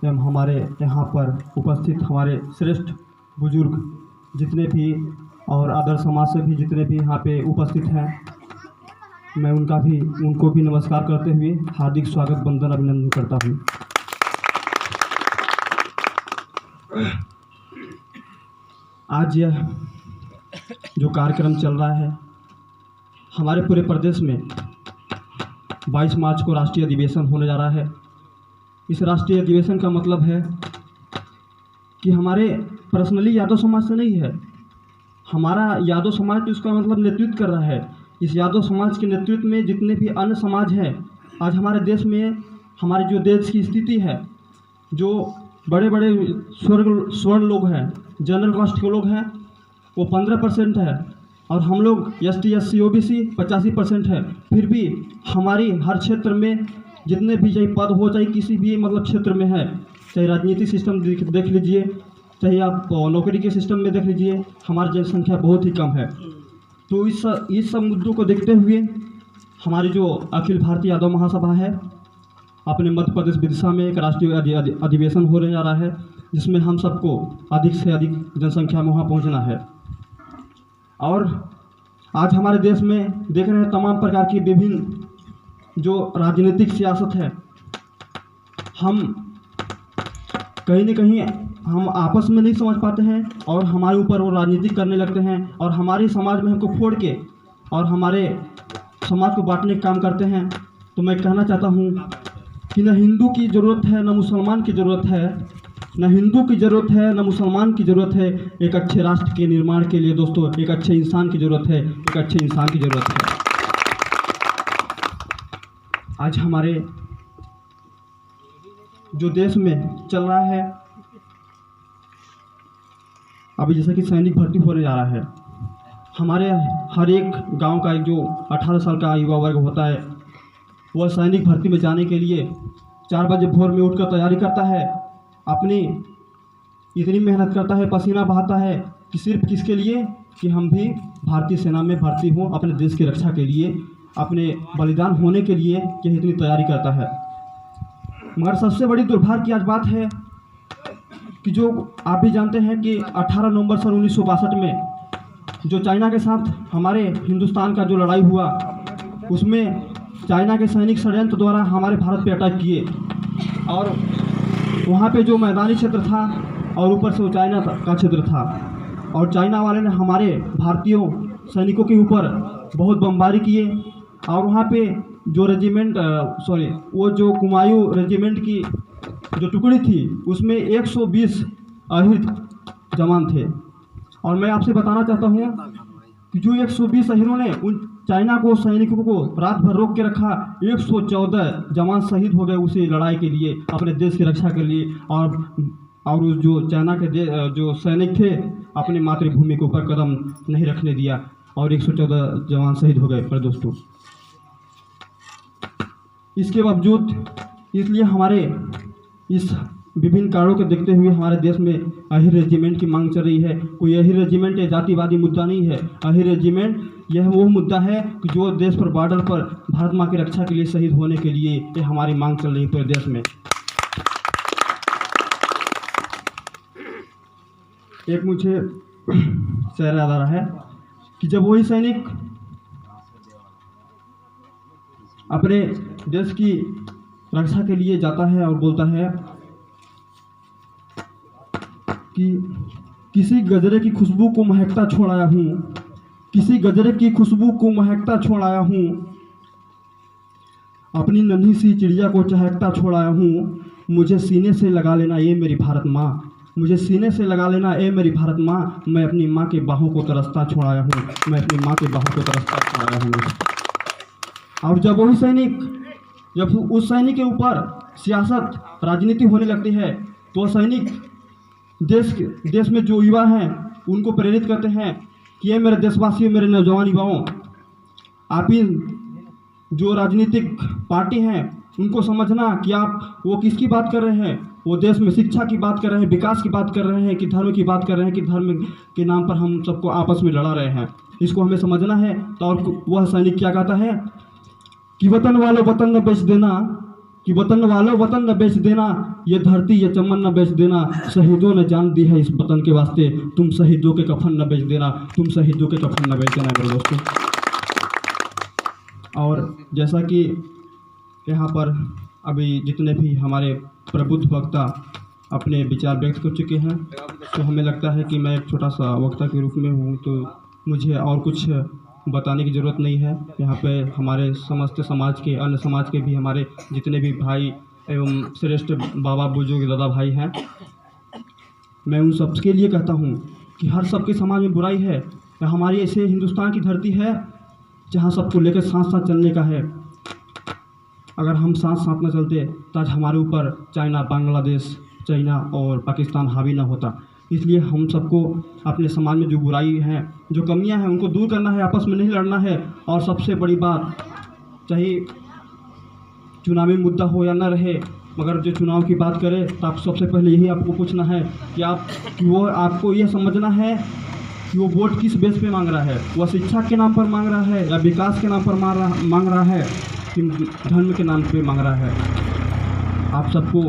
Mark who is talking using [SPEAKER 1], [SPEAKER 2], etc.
[SPEAKER 1] एवं हमारे यहाँ पर उपस्थित हमारे श्रेष्ठ बुजुर्ग जितने भी और अदर समाज से भी जितने भी यहाँ पे उपस्थित हैं, मैं उनको भी नमस्कार करते हुए हार्दिक स्वागत वंदन अभिनंदन करता हूँ। आज यह जो कार्यक्रम चल रहा है, हमारे पूरे प्रदेश में 22 मार्च को राष्ट्रीय अधिवेशन होने जा रहा है। इस राष्ट्रीय अधिवेशन का मतलब है कि हमारे पर्सनली यादव समाज से नहीं है, हमारा यादव समाज तो इसका मतलब नेतृत्व कर रहा है। इस यादव समाज के नेतृत्व में जितने भी अन्य समाज हैं, आज हमारे देश में हमारे जो देश की स्थिति है, जो बड़े बड़े स्वर्ण लोग हैं, जनरल कास्ट के लोग हैं, वो 15% है और हम लोग ST SC OBC 85% है। फिर भी हमारी हर क्षेत्र में जितने भी चाहे पद हो, चाहे किसी भी मतलब क्षेत्र में है, चाहे राजनीतिक सिस्टम देख लीजिए, चाहे आप नौकरी के सिस्टम में देख लीजिए, हमारी जनसंख्या बहुत ही कम है। तो इस सब मुद्दों को देखते हुए हमारी जो अखिल भारतीय यादव महासभा है, अपने मध्य प्रदेश विदिशा में एक राष्ट्रीय अधिवेशन होने जा रहा है, जिसमें हम सबको अधिक से अधिक जनसंख्या में वहाँ पहुँचना है। और आज हमारे देश में देख रहे हैं तमाम प्रकार की विभिन्न जो राजनीतिक सियासत है, हम कहीं न कहीं हम आपस में नहीं समझ पाते हैं और हमारे ऊपर वो राजनीति करने लगते हैं और हमारे समाज में हमको फोड़ के और हमारे समाज को बांटने का काम करते हैं। तो मैं कहना चाहता हूँ कि न हिंदू की ज़रूरत है, न मुसलमान की ज़रूरत है, न हिंदू की ज़रूरत है, न मुसलमान की ज़रूरत है। एक अच्छे राष्ट्र के निर्माण के लिए दोस्तों एक अच्छे इंसान की ज़रूरत है, एक अच्छे इंसान की ज़रूरत है। आज हमारे जो देश में चल रहा है, अभी जैसे कि सैनिक भर्ती होने जा रहा है, हमारे हर एक गांव का एक जो 18 साल का युवा वर्ग होता है, वह सैनिक भर्ती में जाने के लिए 4 बजे भोर में उठकर तैयारी करता है, अपनी इतनी मेहनत करता है, पसीना बहाता है कि सिर्फ किसके लिए कि हम भी भारतीय सेना में भर्ती हों, अपने देश की रक्षा के लिए, अपने बलिदान होने के लिए यह इतनी तैयारी करता है। मगर सबसे बड़ी दुर्भाग्य की आज बात है कि जो आप भी जानते हैं कि 18 नवंबर सन 1962 में जो चाइना के साथ हमारे हिंदुस्तान का जो लड़ाई हुआ, उसमें चाइना के सैनिक षड्यंत्र द्वारा हमारे भारत पे अटैक किए और वहाँ पे जो मैदानी क्षेत्र था और ऊपर से वो चाइना का क्षेत्र था और चाइना वाले ने हमारे भारतीयों सैनिकों के ऊपर बहुत बमबारी किए और वहाँ पे जो वो जो कुमायूं रेजिमेंट की जो टुकड़ी थी, उसमें 120 अहिर जवान थे। और मैं आपसे बताना चाहता हूँ कि जो 120 अहिरों ने उन चाइना को सैनिकों को रात भर रोक के रखा, 114 जवान शहीद हो गए उसी लड़ाई के लिए, अपने देश की रक्षा के लिए। और जो चाइना के जो सैनिक थे, अपनी मातृभूमि के ऊपर कदम नहीं रखने दिया और 114 जवान शहीद हो गए। पर दोस्तों इसके बावजूद, इसलिए हमारे इस विभिन्न कारणों को देखते हुए हमारे देश में अहिर रेजिमेंट की मांग चल रही है। कोई अहिर रेजिमेंट जातिवादी मुद्दा नहीं है। अहिर रेजिमेंट यह वो मुद्दा है कि जो देश पर बॉर्डर पर भारत माँ की रक्षा के लिए शहीद होने के लिए ये हमारी मांग चल रही है पूरे देश में। एक मुझे शेर याद आ रहा है कि जब वही सैनिक अपने देश की रक्षा के लिए जाता है और बोलता है कि किसी गजरे की खुशबू को महकता छोड़ आया हूँ, किसी गजरे की खुशबू को महकता छोड़ आया हूँ, अपनी नन्ही सी चिड़िया को चहकता छोड़ आया हूँ, मुझे सीने से लगा लेना ये मेरी भारत माँ, मुझे सीने से लगा लेना ए मेरी भारत माँ, मैं अपनी माँ के बाहों को तरसता छोड़ आया हूँ, मैं अपनी माँ के बाहों को तरसता छोड़ आया हूँ। और जब वही सैनिक, जब उस सैनिक के ऊपर सियासत राजनीति होने लगती है, तो सैनिक देश में जो युवा हैं उनको प्रेरित करते हैं कि ये मेरे देशवासियों, मेरे नौजवान युवाओं, आप ही जो राजनीतिक पार्टी हैं उनको समझना कि आप वो किसकी बात कर रहे हैं। वो देश में शिक्षा की बात कर रहे हैं, विकास की बात कर रहे हैं कि धर्म की बात कर रहे हैं कि धर्म के नाम पर हम सबको आपस में लड़ा रहे हैं। इसको हमें समझना है। तो और वह सैनिक क्या कहता है कि वतन वालों वतन न बेच देना, कि वतन वालों वतन न बेच देना, ये धरती ये चमन न बेच देना, शहीदों ने जान दी है इस वतन के वास्ते, तुम शहीदों के कफन न बेच देना, तुम शहीदों के कफन न बेच देना मेरे दोस्तों। और जैसा कि यहाँ पर अभी जितने भी हमारे प्रबुद्ध वक्ता अपने विचार व्यक्त कर चुके हैं, तो हमें लगता है कि मैं एक छोटा सा वक्ता के रूप में हूँ, तो मुझे और कुछ बताने की ज़रूरत नहीं है। यहाँ पे हमारे समस्त समाज के, अन्य समाज के भी हमारे जितने भी भाई एवं श्रेष्ठ बाबा बुजुर्ग दादा भाई हैं, मैं उन सबके लिए कहता हूँ कि हर सबके समाज में बुराई है। हमारी ऐसे हिंदुस्तान की धरती है जहाँ सबको लेकर साथ साथ चलने का है। अगर हम साथ साथ न चलते तो आज हमारे ऊपर चाइना, बांग्लादेश, चाइना और पाकिस्तान हावी ना होता। इसलिए हम सबको अपने समाज में जो बुराई है, जो कमियां हैं, उनको दूर करना है, आपस में नहीं लड़ना है। और सबसे बड़ी बात, चाहे चुनावी मुद्दा हो या ना रहे, मगर जो चुनाव की बात करें तो आप सबसे पहले यही आपको पूछना है कि वो आपको यह समझना है कि वो वोट किस बेस पे मांग रहा है। वह शिक्षा के नाम पर मांग रहा है या विकास के नाम पर मांग रहा है कि धर्म के नाम पे मांग रहा है। आप सबको